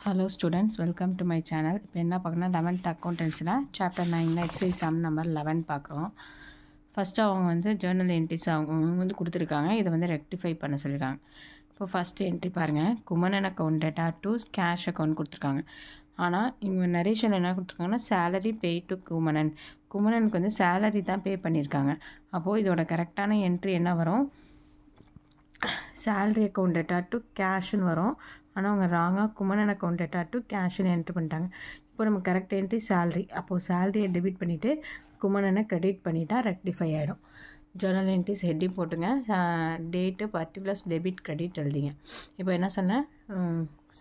Hello students, welcome to my channel. இப்போ என்ன பார்க்கணும் 11th accountancyல chapter 9ல exercise sum number 11 பார்க்குறோம். ஃபர்ஸ்ட் அவங்க வந்து journal entries அவங்க வந்து கொடுத்துருக்காங்க. இதை வந்து ரெக்டிஃபை பண்ண சொல்லியிருக்காங்க. இப்போ ஃபர்ஸ்ட் என்ட்ரி பாருங்கள், Kumaran account data to cash account கொடுத்துருக்காங்க. ஆனால் இவங்க நரேஷன் என்ன கொடுத்துருக்காங்கன்னா சேலரி பே டு குமரனுக்கு வந்து சேலரி தான் பே பண்ணியிருக்காங்க. அப்போது இதோட கரெக்டான என்ட்ரி என்ன வரும்? சேலரி அக்கௌண்ட் டேட்டா டு கேஷ்னு வரும். ஆனால் அவங்க ராங்காக குமரன் அக்கௌண்ட் டேட்டா டு கேஷ்னு என்ட்ரு பண்ணிட்டாங்க. இப்போ நம்ம கரெக்ட் என்ட்ரி சேலரி. அப்போது சேலரியை டெபிட் பண்ணிவிட்டு குமரனை கிரெடிட் பண்ணிட்டா ரெக்டிஃபை ஆகிடும். ஜர்னல் என்ட்ரிஸ் ஹெட்டிங் போட்டுங்க, டேட்டு பர்டிகுலர்ஸ் டெபிட் கிரெடிட் எழுதிங்க. இப்போ என்ன சொன்னேன்,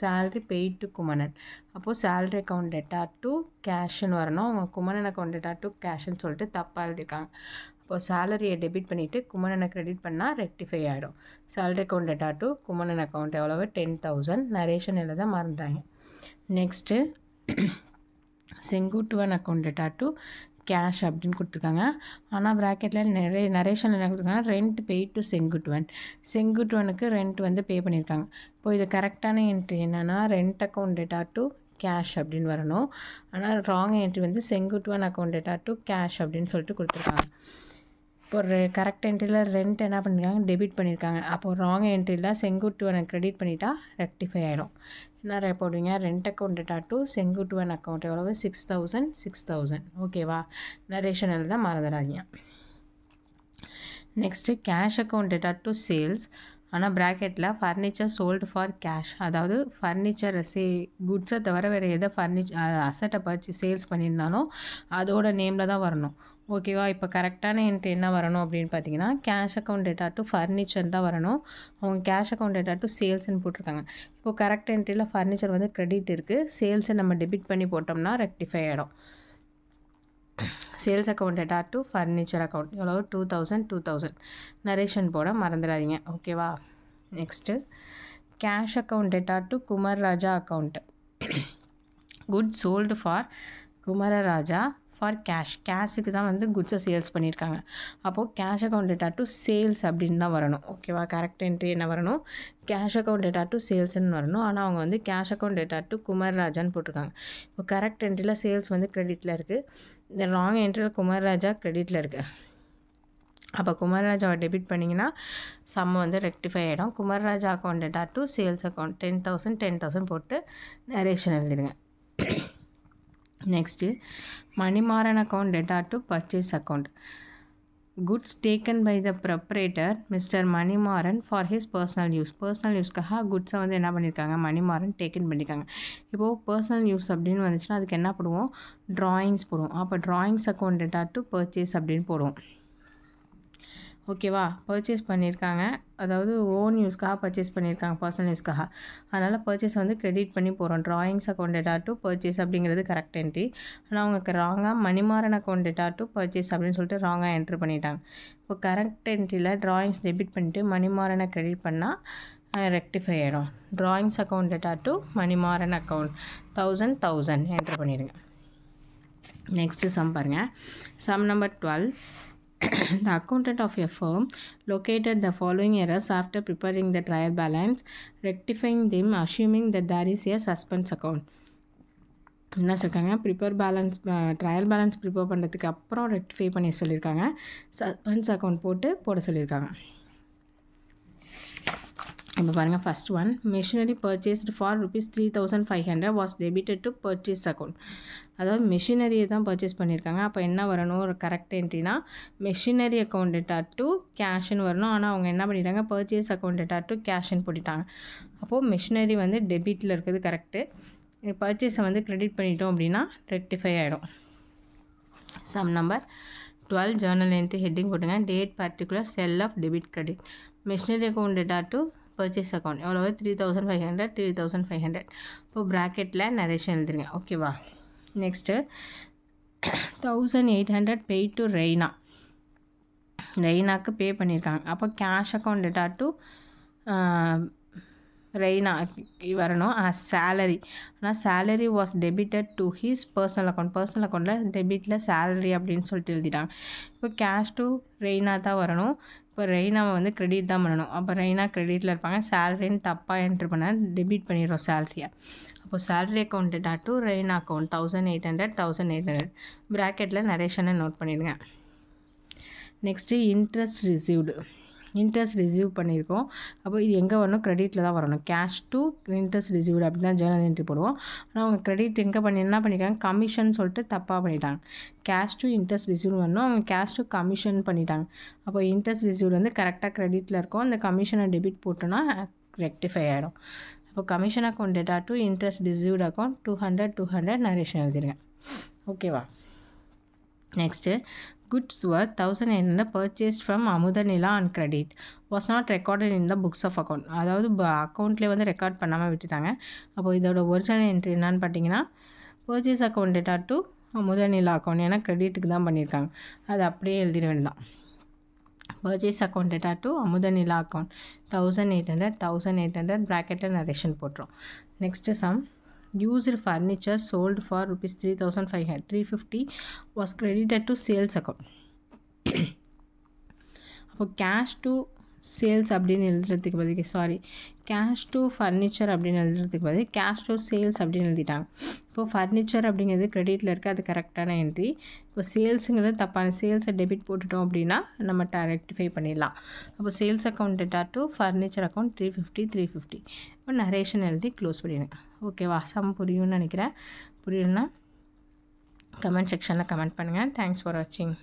சேலரி பெய்ட் டு குமரன். அப்போது சேலரி அக்கௌண்ட் டேட்டா டு கேஷ்னு வரணும். அவங்க குமரன் அக்கௌண்ட் டேட்டா டு கேஷ்னு சொல்லிட்டு தப்பாக எழுதியிருக்காங்க. இப்போ சேலரியை டெபிட் பண்ணிவிட்டு குமரனை கிரெடிட் பண்ணால் ரெக்டிஃபை ஆகிடும். Salary account data to Kumaran account எவ்வளவு 10,000. நரேஷன் எழுத மறந்தாங்க. Next Senguttuvan account data to cash அப்படின்னு கொடுத்துருக்காங்க. ஆனால் ப்ராக்கெட்டில் நரேஷன் என்ன கொடுத்துருக்காங்க, ரெண்ட் பே டு செங்குட்டுவனுக்கு ரெண்ட் வந்து பே பண்ணியிருக்காங்க. இப்போ இது கரெக்டான என்ட்ரி என்னென்னா rent account data to cash அப்படின்னு வரணும். ஆனால் ராங் என்ட்ரி வந்து Senguttuvan account data to cash அப்படின்னு சொல்லிட்டு கொடுத்துருக்காங்க. இப்போ கரெக்ட் என்ட்ரியில் ரெண்ட் என்ன பண்ணியிருக்காங்க, டெபிட் பண்ணியிருக்காங்க. அப்போது ராங் என்ட்ரியில் செங்குட்டுவனை கிரெடிட் பண்ணிட்டா ரெக்டிஃபை ஆகிடும். என்ன போடுவீங்க, rent account data to Senguttuvan account எவ்வளவு 6,000. ஓகேவா? நரேஷன் எழுத மறந்துடாதீங்க. Next cash account data to sales. ஆனால் ப்ராக்கெட்டில் ஃபர்னிச்சர் சோல்டு ஃபார் கேஷ், அதாவது ஃபர்னிச்சர் குட்ஸை தவிர வேறு எதை அசட்டை சேல்ஸ் பண்ணியிருந்தாலும் அதோட நேமில் தான் வரணும். ஓகேவா? இப்போ கரெக்டான என்ட்ரி என்ன வரணும் அப்படின்னு பார்த்தீங்கன்னா cash account data to furniture தான் வரணும். அவங்க கேஷ் அக்கௌண்ட் டேட்டா டு சேல்ஸ்ன்னு போட்டிருக்காங்க. இப்போ கரெக்ட் என்ட்ரியில் ஃபர்னிச்சர் வந்து கிரெடிட் இருக்குது, சேல்ஸை நம்ம டெபிட் பண்ணி போட்டோம்னா ரெக்டிஃபை ஆகிடும். Sales account data to furniture account எவ்வளோ 2,000. நரேஷன் போட மறந்துடாதீங்க. ஓகேவா? Next cash account data to Kumararaja account. Good sold for Kumararaja for கேஷுக்கு தான் வந்து குட்ஸை சேல்ஸ் பண்ணியிருக்காங்க. அப்போது cash account data to sales அப்படின்னு தான் வரணும். ஓகேவா? கரெக்ட் என்ட்ரி என்ன வரணும், கேஷ் அக்கௌண்ட் டேட்டா டு சேல்ஸ்ன்னு வரணும். ஆனால் அவங்க வந்து கேஷ் அக்கௌண்ட் டேட்டா டு குமரராஜான்னு போட்டிருக்காங்க. இப்போ கரெக்ட் என்ட்ரியில் சேல்ஸ் வந்து கிரெடிட்டில் இருக்குது, இந்த ராங் என்ட்ரியில் குமரராஜா கிரெடிட்டில் இருக்குது. அப்போ குமரராஜாவை டெபிட் பண்ணிங்கன்னா சம் வந்து ரெக்டிஃபை ஆகிடும். Kumararaja account data to sales account 10,000 போட்டு நரேஷன் எழுதிடுங்க. Next Manimaran account data to purchase account. Goods taken by the proprietor mister Manimaran for his personal யூஸ்க்காக குட்ஸை வந்து என்ன பண்ணியிருக்காங்க, மணிமாறன் டேக்கன் பண்ணியிருக்காங்க. இப்போது பர்சனல் யூஸ் அப்படின்னு வந்துச்சுன்னா அதுக்கு என்ன போடுவோம், ட்ராயிங்ஸ் போடுவோம். அப்போ drawings account data to purchase அப்படின்னு போடுவோம். ஓகேவா? பர்ச்சேஸ் பண்ணியிருக்காங்க, அதாவது ஓன் யூஸ்க்காக பர்ச்சேஸ் பண்ணியிருக்காங்க, பர்சனல் யூஸ்க்காக. அதனால் பர்ச்சேஸ் வந்து கிரெடிட் பண்ணி போகிறோம். Drawings account data to purchase அப்படிங்கிறது கரெக்ட் என்ட்ரி. ஆனால் அவங்க ராங்காக Manimaran account data to purchase அப்படின்னு சொல்லிட்டு ராங்காக என்ட்ரு பண்ணிட்டாங்க. இப்போ கரெக்ட் என்ட்ரியில் ட்ராயிங்ஸ் டெபிட் பண்ணிவிட்டு மணிமாறனை கிரெடிட் பண்ணால் ரெக்டிஃபை ஆகிடும். Drawings account data to Manimaran account 1,000 entry பண்ணிடுங்க. நெக்ஸ்ட்டு சம் பாருங்கள், sum number 12. The accountant of a firm located the following errors after preparing the trial balance, rectifying them, assuming that there is a suspense account. என்ன சொல்லியிருக்காங்க, trial balance prepare பண்ணுறதுக்கு அப்புறம் rectify பண்ணி சொல்லியிருக்காங்க, suspense account போட சொல்லியிருக்காங்க. இப்போ பாருங்கள், first one, machinery purchased for ₹3,500 was debited to purchase account. அதாவது மிஷினரியை தான் பர்ச்சேஸ் பண்ணியிருக்காங்க. அப்போ என்ன வரணும், ஒரு கரெக்ட் என்ட்ரினா மெஷினரி அக்கௌண்ட் டேட்டா டு கேஷ்னு வரணும். ஆனால் அவங்க என்ன பண்ணிட்டாங்க, பர்ச்சேஸ் அக்கௌண்ட் டேட்டா டு கேஷ்னு போட்டுட்டாங்க. அப்போது மிஷினரி வந்து டெபிட்டில் இருக்குது கரெக்டு, பர்ச்சேஸை வந்து கிரெடிட் பண்ணிட்டோம் அப்படின்னா ரெக்டிஃபை ஆகிடும். Sum number 12 journal entry heading போட்டுங்க, date particular L F debit credit. Machinery account data to purchase account எவ்வளோ 3,500. இப்போ ப்ராக்கெட்டில் நரேஷன் எழுதுங்க. ஓகேவா? நெக்ஸ்ட்டு 1,800 பே டு ரெய்னாக்கு பே பண்ணியிருக்காங்க. அப்போ cash account data to Raina வரணும் சேலரி. ஆனால் salary was debited to he's personal அக்கௌண்ட்டில் டெபிட்டில் சேலரி அப்படின்னு சொல்லிட்டு எழுதிட்டாங்க. இப்போ கேஷ் டு ரெய்னா தான் வரணும். இப்போ இப்போ ரெய்னாவை வந்து கிரெடிட் தான் பண்ணணும். அப்போ ரெய்னா கிரெடிட்டில் இருப்பாங்க. சேலரின்னு தப்பாக என்ட்ரு பண்ண டெபிட் பண்ணிடுறோம் சேலரியை. அப்போ salary account data to Raina account 1800 ப்ராக்கெட்டில் நரேஷனை நோட் பண்ணிடுங்க. நெக்ஸ்ட்டு இன்ட்ரெஸ்ட் ரிசீவ் பண்ணியிருக்கோம். அப்போ இது எங்கே வரணும்? கிரெடிட்டில் தான் வரணும். கேஷ் டு இன்ட்ரெஸ்ட் ரிசீவ்டு அப்படி தான் ஜேர்னல் என்ட்ரி போடுவோம். ஆனால் அவங்க கிரெடிட் எங்கே என்ன பண்ணியிருக்காங்க? கமிஷன் சொல்லிட்டு தப்பாக பண்ணிட்டாங்க. கேஷ் டு இன்ட்ரெஸ்ட் ரிசீவ் வரணும், அவங்க கேஷ் டு கமிஷன் பண்ணிட்டாங்க. அப்போ இன்ட்ரெஸ்ட் ரிசீவ்டு வந்து கரெக்டாக கிரெடிட்டில் இருக்கும். அந்த கமிஷனை டெபிட் போட்டோன்னா ரெக்டிஃபை ஆகிடும். அப்போ commission account data to interest received account 200 narration எழுதிடுங்க. ஓகேவா? Next goods worth 1800 purchased from Amudhanila on credit was not recorded in the books of account. அதாவது அக்கௌண்ட்லேயே வந்து ரெக்கார்ட் பண்ணாமல் விட்டுட்டாங்க. அப்போ இதோட ஒரிஜினல் என்ட்ரி என்னன்னு பார்த்தீங்கன்னா purchase account data to Amudhanila account, ஏன்னா கிரெடிட்டுக்கு தான் பண்ணியிருக்காங்க. அது அப்படியே எழுதிட வேண்டாம். Purchase account data to Amudhanila account 1800 ப்ராக்கெட்டில் நரேஷன் போட்டுரும். Next some used furniture sold for rupees 350 was credited to sales account. அப்போ கேஷ் டு சேல்ஸ் அப்படின்னு எழுதுறதுக்கு பதில் கேஷ் டு ஃபர்னிச்சர் அப்படின்னு எழுதுறதுக்கு பதில் கேஷ் டு சேல்ஸ் அப்படின்னு எழுதிட்டாங்க. இப்போ ஃபர்னிச்சர் அப்படிங்கிறது கிரெடிட்டில் இருக்குது, அது கரெக்டான என்ட்ரி. இப்போ சேல்ஸுங்கிறது தப்பான, சேல்ஸை டெபிட் போட்டுட்டோம் அப்படின்னா நம்ம ரெக்டிஃபை பண்ணிடலாம். அப்போ sales account data to furniture account 350 இப்போ நரேஷன் எழுதி க்ளோஸ் பண்ணிடுங்க. ஓகேவா? சம் புரியும்னு நினைக்கிறேன். புரியலன்னா கமெண்ட் செக்ஷனில் கமெண்ட் பண்ணுங்கள். தேங்க்ஸ் ஃபார் வாட்சிங்.